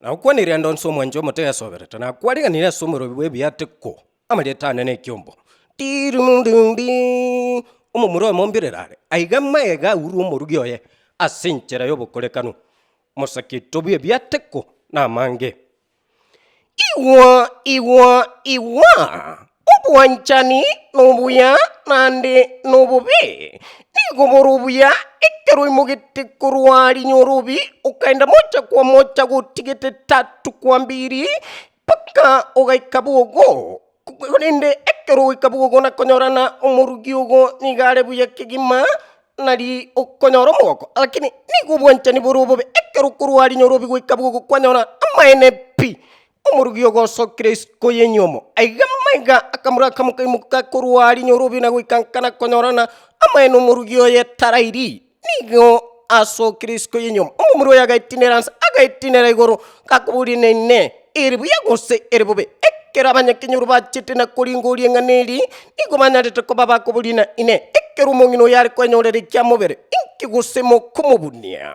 na kwa ni rendo nsomo njo mote sobereta na kwa riga ni somo robiwe biateko amaleta nene kyombo tirumundumbi umumuro mombirerare aigama ega uru umurugyoye asinchera yobokorekanu mosakito biateko na mange iwa obwanchani nobuya nande nobubi niguburubuya ekero imugete kurwari nyorobi ukaenda mocha kwa mocha gutigete 3 kwa 2 paka ogaikabugo kunende ekero ikabugo na konyorana umurugyogo nigare buya kigima nari okonyoro moko lakini nigubwanchani burububi ekero kurwari nyorobi guikabugo kwanyora amaene pi umurugyogo sokresko yenyomo aigamaiga akamura kamukaimuka kurwari nyorobi na guikankana konyorana amaeno umurugyo ye tarairi nigo asokresko yenyomo umuro yaga itinerance aga itinera igoro kakuburi nene eribu yagose eribube ekera abanyakinyuru bachite na kuringuri nganeri nigo manyarete ko baba kubulina ine ekero mongino yari kwenyorere kyamubere inkigusemo kumubunia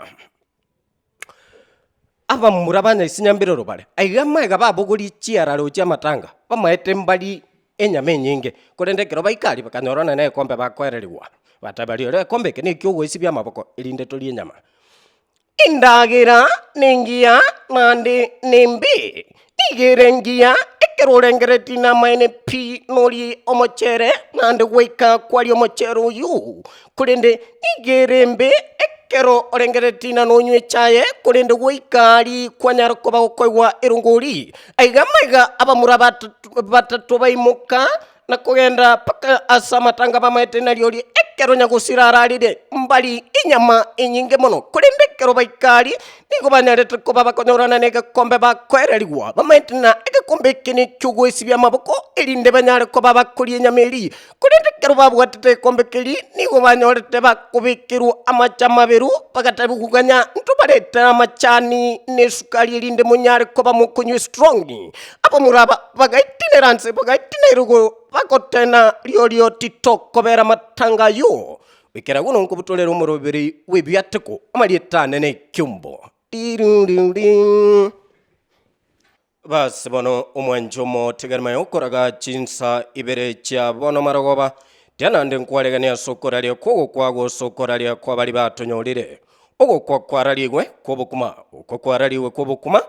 aba murabanya isinyambirero bare aigamaiga babuguri chiararo cha matanga bamaete mbali enyame nyinge kurendekero baikari bakanyorana naye kombe bakwereriwa batabari ore kombe kene kyugo isi bya maboko irinde toli enyama indagira ningia nande nembe nigerengia ekerorengere na maine pi nori omochere nande weka kwali omochere yu kurende nigerembe kero orengeretina nonywe chaye kurende goikari kwanyara koba koigwa irunguri aigamaiga abamura batatu baimuka na kugenda paka asamatanga bamaete nariori ekero nyagusirararire mbali inyama inyinge mono kurende kero baikari nigo banyarete koba bakonyorana nega kombe bakwereriwa bamaete na egekombe kene cyugo isibya maboko irinde banyare koba bakuri inyameri kurende kero babwatete kombe keri nigo banyorete bakubikiru amachamaberu pakatabu kuganya ntubareta amachani nesukali irinde munyare koba mukunywe strong abamuraba bagaitinerance bagaitinerugo bakotena lyo TikTok kobera matanga yo wikera guno nkubutolera umurobiri webyateko amalieta nene kyumbo bas bono umwanjomo tegarma yokoraga chinsa ibere cha bono marogoba tyanande nkwaregania sokora lya kogo kwago sokora lya kwa bali batonyorire ogo kwa kwaraliwe kobukuma uko kwaraliwe kobukuma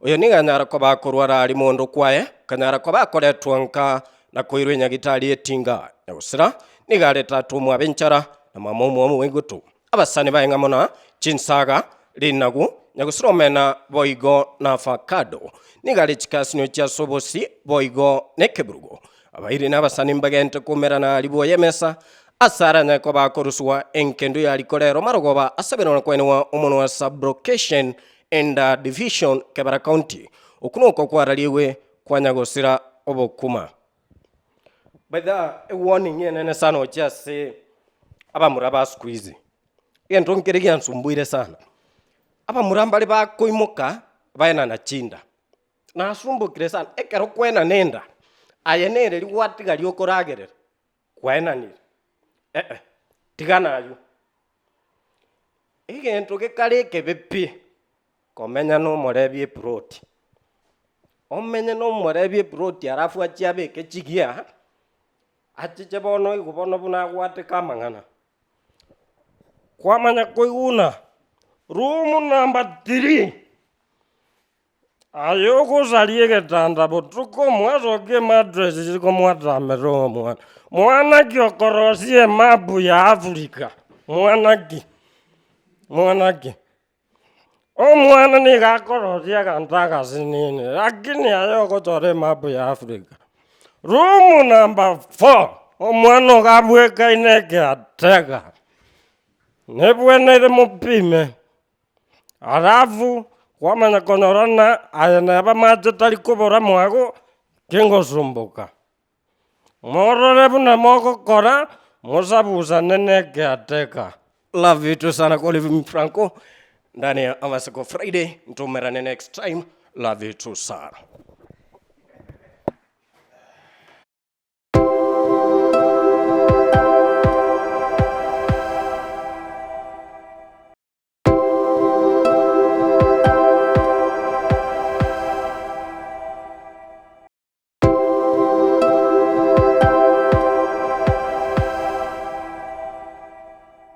oyo niganyara kwa bakorwara ali mondo kwaye kanyara kwa bakoretwa nka na koirwe nyagitali etinga yosira nigareta tumwa benchara na mamomo wengutu abasani bayengamona chinsaga linagu nyagusiromena boigo na fakado nigale chikasino cha sobosi boigo nekebrugo abairi nabasani mbagente kumerana alibo yemesa asara nyako bakoruswa enkendo yalikolero marogoba asabeno kwenwa umono wa sublocation and division Kebara County okunuko kwaraliwe kwa nyagusira obokuma. By the warning yene sana ochase abamuraba squeeze yento nkeregia nsumbuire sana abamurambali bakoimuka bayana na chinda na asumbukire sana ekero kwena nenda ayenere liwatiga lyokoragerera kwena ni tigana ayu igento gekareke bepi komenya no morebie proti omenya no morebie proti arafu achiabe kechigia achiche bono igubono buna gwate kamangana kwamanya koiguna room number 3 ayoko zalie getanda botuko mwazoke madress ziko mwatameromo mwana kyokorosie mapu ya Afrika mwana o mwana ni gakorosia kantaka sinini lakini ayoko tore mapu ya Afrika. Room number 4 omwana gabweka ineke atega nebwenere mupime arafu kwamanya konyorana ayana bamaje tali kubora mwago kengosumbuka morore buna moko kora mosabuza neneke atega. Love you sana kwa Olive Franco ndani ya Amasako Friday. Ntumerane next time. Love you sana.